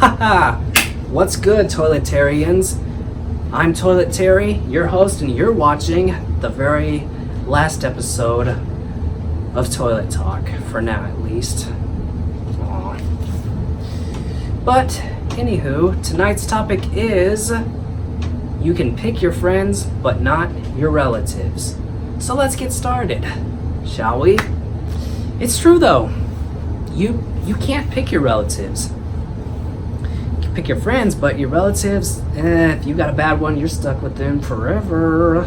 Haha! What's good, Toiletarians? I'm Toilet Terry, your host, and you're watching the very last episode of Toilet Talk, for now at least. Aww. But, anywho, tonight's topic is you can pick your friends, but not your relatives. So let's get started, shall we? It's true though. You can't pick your relatives. You can pick your friends, but your relatives, if you got a bad one, you're stuck with them forever.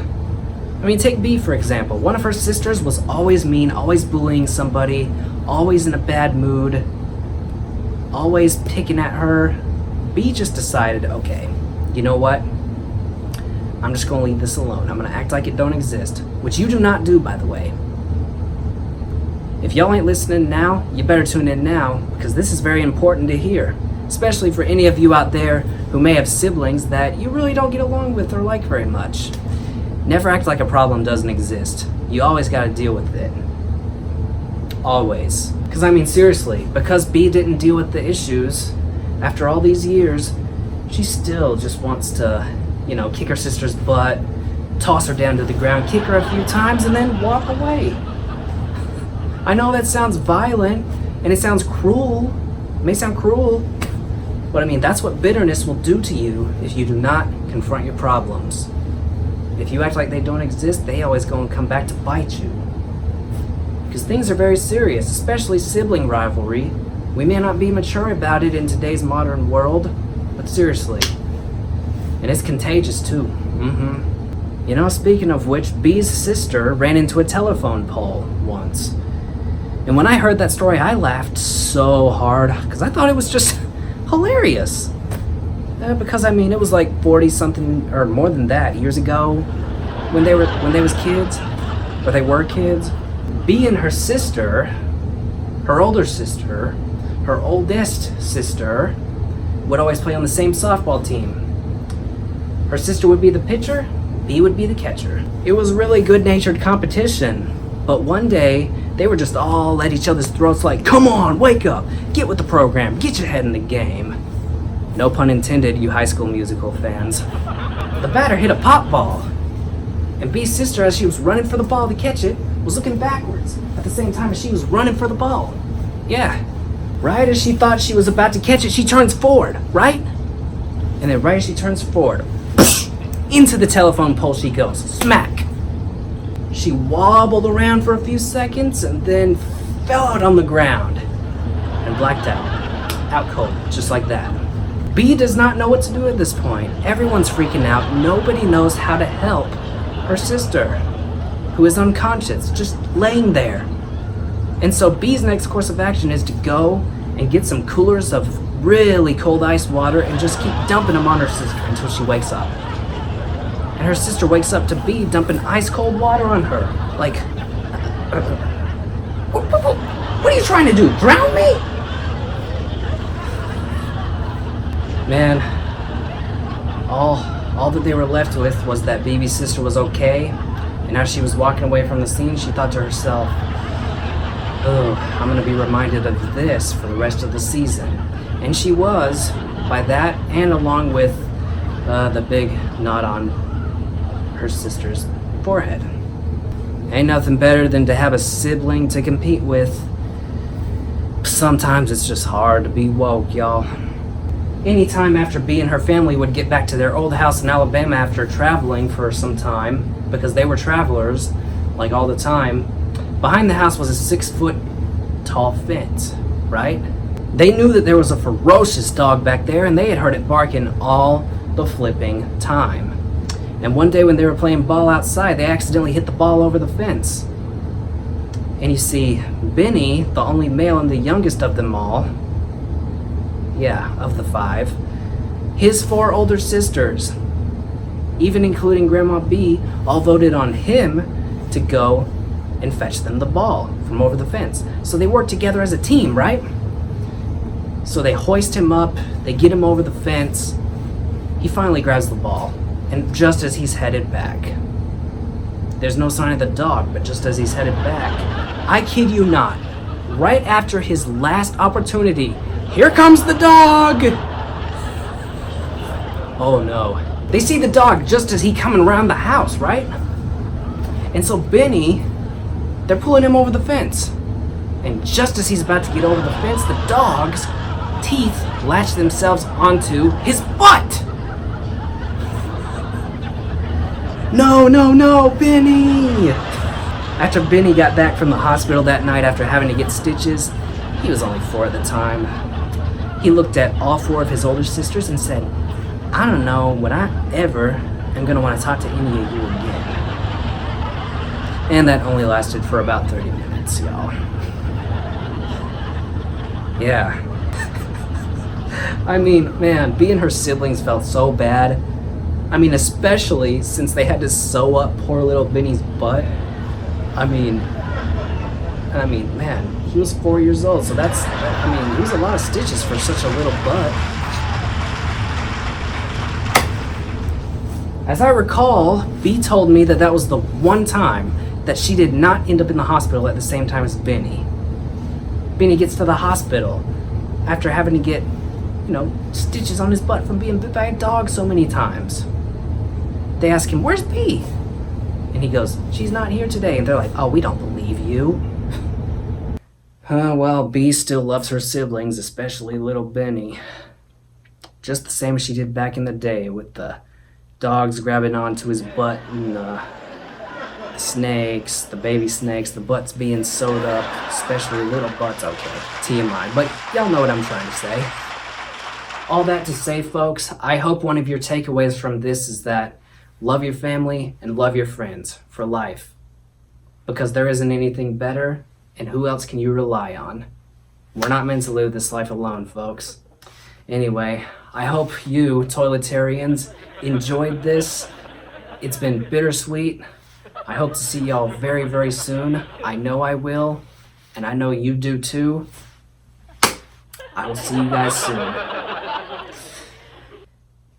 I mean, take B for example. One of her sisters was always mean, always bullying somebody, always in a bad mood, always picking at her. B just decided, okay, you know what? I'm just gonna leave this alone. I'm gonna act like it don't exist, which you do not do, by the way. If y'all ain't listening now, you better tune in now, because this is very important to hear, especially for any of you out there who may have siblings that you really don't get along with or like very much. Never act like a problem doesn't exist. You always gotta deal with it. Always. Because I mean, seriously, because B didn't deal with the issues, after all these years, she still just wants to, kick her sister's butt, toss her down to the ground, kick her a few times, and then walk away. I know that sounds violent, and it sounds cruel. It may sound cruel, but I mean, that's what bitterness will do to you if you do not confront your problems. If you act like they don't exist, they always go and come back to bite you. Because things are very serious, especially sibling rivalry. We may not be mature about it in today's modern world, but seriously. And it's contagious too. Speaking of which, B's sister ran into a telephone pole once. And when I heard that story, I laughed so hard because I thought it was just hilarious. Because I mean, it was like 40 something or more than that years ago when they was kids, or they were kids. B and her sister, her older sister, her oldest sister, would always play on the same softball team. Her sister would be the pitcher, B would be the catcher. It was really good-natured competition, but one day they were just all at each other's throats like, come on, wake up, get with the program, get your head in the game. No pun intended, you High School Musical fans. The batter hit a pop ball, and B's sister, as she was running for the ball to catch it, was looking backwards at the same time as she was running for the ball. Yeah, right as she thought she was about to catch it, she turns forward, right? And then right as she turns forward, into the telephone pole she goes, smack. She wobbled around for a few seconds and then fell out on the ground and blacked out cold, just like that. B does not know what to do at this point. Everyone's freaking out. Nobody knows how to help her sister, who is unconscious, just laying there. And so B's next course of action is to go and get some coolers of really cold ice water and just keep dumping them on her sister until she wakes up. And her sister wakes up to B dumping ice cold water on her. Like, what are you trying to do? Drown me? Man, all that they were left with was that BB's sister was okay, and as she was walking away from the scene, she thought to herself, oh, I'm gonna be reminded of this for the rest of the season. And she was, by that, and along with the big knot on her sister's forehead. Ain't nothing better than to have a sibling to compete with. Sometimes it's just hard to be woke, y'all. Anytime after B and her family would get back to their old house in Alabama after traveling for some time, because they were travelers, like all the time, behind the house was a 6-foot tall fence, right? They knew that there was a ferocious dog back there, and they had heard it barking all the flipping time. And one day when they were playing ball outside, they accidentally hit the ball over the fence. And you see, Benny, the only male and the youngest of them all, of the 5, his 4 older sisters, even including Grandma B, all voted on him to go and fetch them the ball from over the fence. So they work together as a team, right? So they hoist him up, they get him over the fence, he finally grabs the ball, and just as he's headed back, there's no sign of the dog, but just as he's headed back, I kid you not, right after his last opportunity, here comes the dog! Oh no. They see the dog just as he coming around the house, right? And so Benny, they're pulling him over the fence. And just as he's about to get over the fence, the dog's teeth latch themselves onto his butt. No, no, no, Benny! After Benny got back from the hospital that night after having to get stitches, he was only 4 at the time. He looked at all 4 of his older sisters and said, I don't know when I ever am going to want to talk to any of you again. And that only lasted for about 30 minutes, y'all. Yeah. I mean, man, being her siblings felt so bad. I mean, especially since they had to sew up poor little Benny's butt. I mean, man, he was 4 years old, so it was a lot of stitches for such a little butt. As I recall, B told me that was the one time that she did not end up in the hospital at the same time as Benny. Benny gets to the hospital after having to get, stitches on his butt from being bit by a dog so many times. They ask him, where's B? And he goes, she's not here today. And they're like, oh, we don't believe you. Well, B still loves her siblings, especially little Benny. Just the same as she did back in the day with the dogs grabbing onto his butt and the snakes, the baby snakes, the butts being sewed up, especially little butts. Okay, TMI, but y'all know what I'm trying to say. All that to say, folks, I hope one of your takeaways from this is that love your family and love your friends for life, because there isn't anything better, and who else can you rely on? We're not meant to live this life alone, folks. Anyway, I hope you, toiletarians, enjoyed this. It's been bittersweet. I hope to see y'all very, very soon. I know I will, and I know you do too. I will see you guys soon.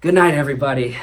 Good night, everybody.